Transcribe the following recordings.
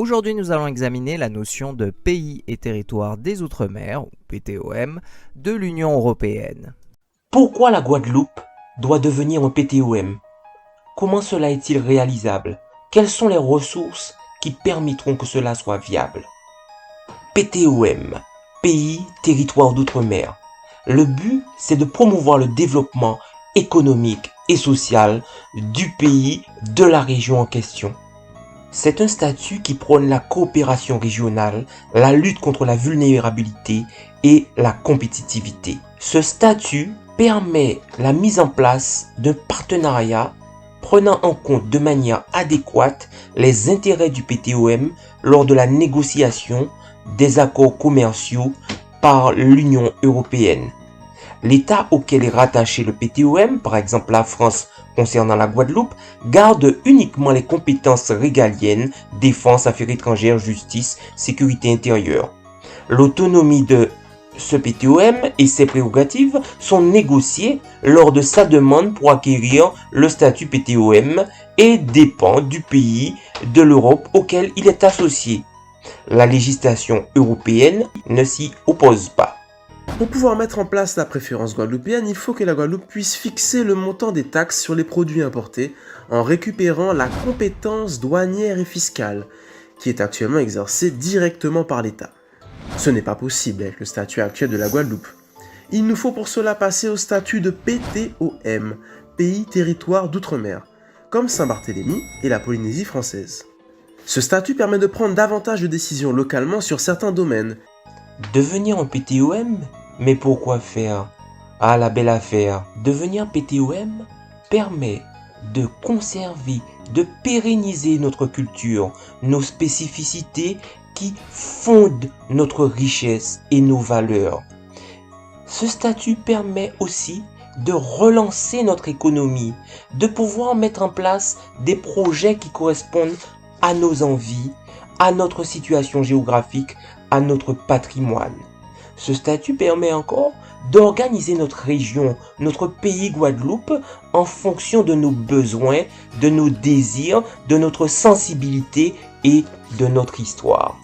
Aujourd'hui, nous allons examiner la notion de pays et territoire des Outre-mer, ou PTOM, de l'Union européenne. Pourquoi la Guadeloupe doit devenir un PTOM? Comment cela est-il réalisable? Quelles sont les ressources qui permettront que cela soit viable? PTOM, pays, territoire d'outre-mer. Le but, c'est de promouvoir le développement économique et social du pays, de la région en question. C'est un statut qui prône la coopération régionale, la lutte contre la vulnérabilité et la compétitivité. Ce statut permet la mise en place d'un partenariat prenant en compte de manière adéquate les intérêts du PTOM lors de la négociation des accords commerciaux par l'Union européenne. L'État auquel est rattaché le PTOM, par exemple la France concernant la Guadeloupe, garde uniquement les compétences régaliennes, défense, affaires étrangères, justice, sécurité intérieure. L'autonomie de ce PTOM et ses prérogatives sont négociées lors de sa demande pour acquérir le statut PTOM et dépend du pays de l'Europe auquel il est associé. La législation européenne ne s'y oppose pas. Pour pouvoir mettre en place la préférence guadeloupéenne, il faut que la Guadeloupe puisse fixer le montant des taxes sur les produits importés en récupérant la compétence douanière et fiscale, qui est actuellement exercée directement par l'État. Ce n'est pas possible avec le statut actuel de la Guadeloupe. Il nous faut pour cela passer au statut de PTOM, pays territoire d'outre-mer, comme Saint-Barthélemy et la Polynésie française. Ce statut permet de prendre davantage de décisions localement sur certains domaines. Devenir un PTOM? Mais pourquoi faire? Ah, la belle affaire. Devenir PTOM permet de conserver, de pérenniser notre culture, nos spécificités qui fondent notre richesse et nos valeurs. Ce statut permet aussi de relancer notre économie, de pouvoir mettre en place des projets qui correspondent à nos envies, à notre situation géographique, à notre patrimoine. Ce statut permet encore d'organiser notre région, notre pays Guadeloupe, en fonction de nos besoins, de nos désirs, de notre sensibilité et de notre histoire.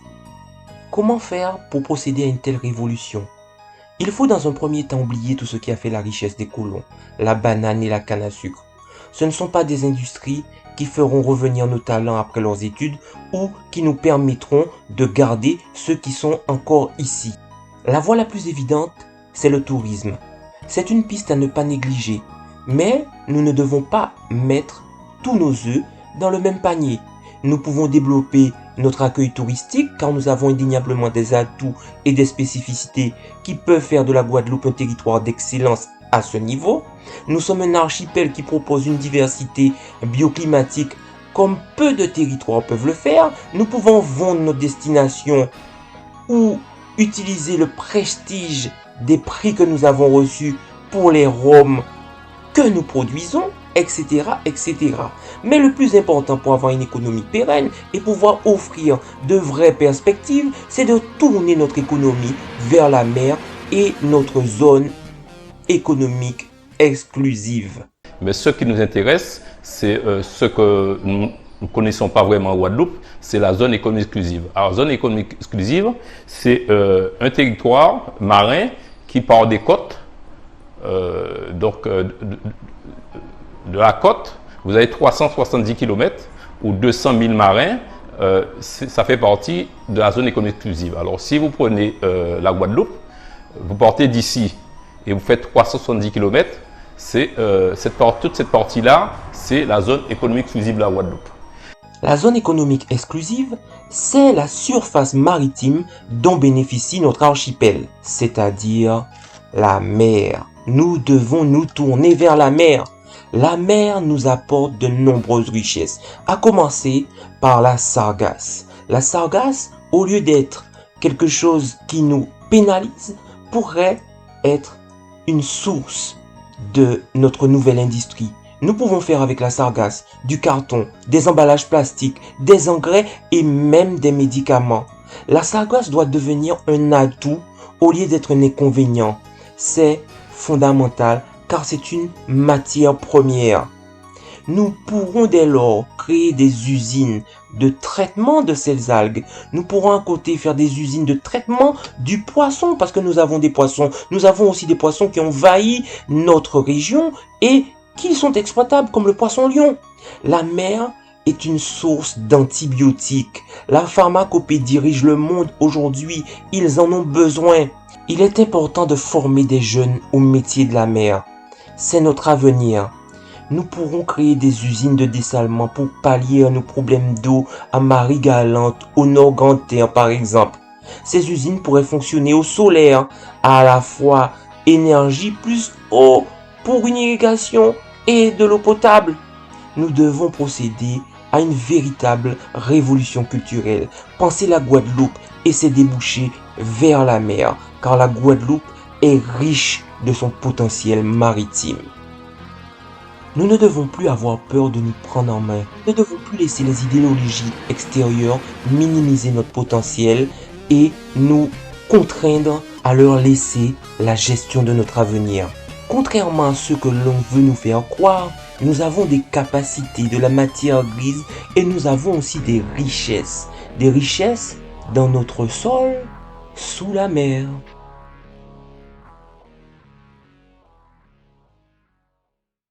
Comment faire pour procéder à une telle révolution? Il faut dans un premier temps oublier tout ce qui a fait la richesse des colons, la banane et la canne à sucre. Ce ne sont pas des industries qui feront revenir nos talents après leurs études ou qui nous permettront de garder ceux qui sont encore ici. La voie la plus évidente, c'est le tourisme. C'est une piste à ne pas négliger, mais nous ne devons pas mettre tous nos œufs dans le même panier. Nous pouvons développer notre accueil touristique car nous avons indéniablement des atouts et des spécificités qui peuvent faire de la Guadeloupe un territoire d'excellence à ce niveau. Nous sommes un archipel qui propose une diversité bioclimatique comme peu de territoires peuvent le faire. Nous pouvons vendre nos destinations ou utiliser le prestige des prix que nous avons reçus pour les rhums que nous produisons, etc., etc. Mais le plus important pour avoir une économie pérenne et pouvoir offrir de vraies perspectives, c'est de tourner notre économie vers la mer et notre zone économique exclusive. Mais ce qui nous intéresse, c'est ce que nous ne connaissons pas vraiment en Guadeloupe, c'est la zone économique exclusive. Alors, zone économique exclusive, c'est un territoire marin qui part des côtes. De la côte, vous avez 370 km ou 200 000 marins. Ça fait partie de la zone économique exclusive. Alors, si vous prenez la Guadeloupe, vous partez d'ici et vous faites 370 km, toute cette partie-là, c'est la zone économique exclusive de la Guadeloupe. La zone économique exclusive, c'est la surface maritime dont bénéficie notre archipel, c'est-à-dire la mer. Nous devons nous tourner vers la mer. La mer nous apporte de nombreuses richesses, à commencer par la sargasse. La sargasse, au lieu d'être quelque chose qui nous pénalise, pourrait être une source de notre nouvelle industrie. Nous pouvons faire avec la sargasse du carton, des emballages plastiques, des engrais et même des médicaments. La sargasse doit devenir un atout au lieu d'être un inconvénient. C'est fondamental car c'est une matière première. Nous pourrons dès lors créer des usines de traitement de ces algues. Nous pourrons à côté faire des usines de traitement du poisson parce que nous avons des poissons. Nous avons aussi des poissons qui ont envahi notre région et qui sont exploitables comme le poisson lion. La mer est une source d'antibiotiques. La pharmacopée dirige le monde aujourd'hui. Ils en ont besoin. Il est important de former des jeunes au métier de la mer. C'est notre avenir. Nous pourrons créer des usines de dessalement pour pallier à nos problèmes d'eau à Marie-Galante, au Nord-Grand-Terre par exemple. Ces usines pourraient fonctionner au solaire, à la fois énergie plus eau pour une irrigation et de l'eau potable. Nous devons procéder à une véritable révolution culturelle. Pensez la Guadeloupe et ses débouchés vers la mer, car la Guadeloupe est riche de son potentiel maritime. Nous ne devons plus avoir peur de nous prendre en main. Nous ne devons plus laisser les idéologies extérieures minimiser notre potentiel et nous contraindre à leur laisser la gestion de notre avenir. Contrairement à ce que l'on veut nous faire croire, nous avons des capacités, de la matière grise et nous avons aussi des richesses. Des richesses dans notre sol, sous la mer.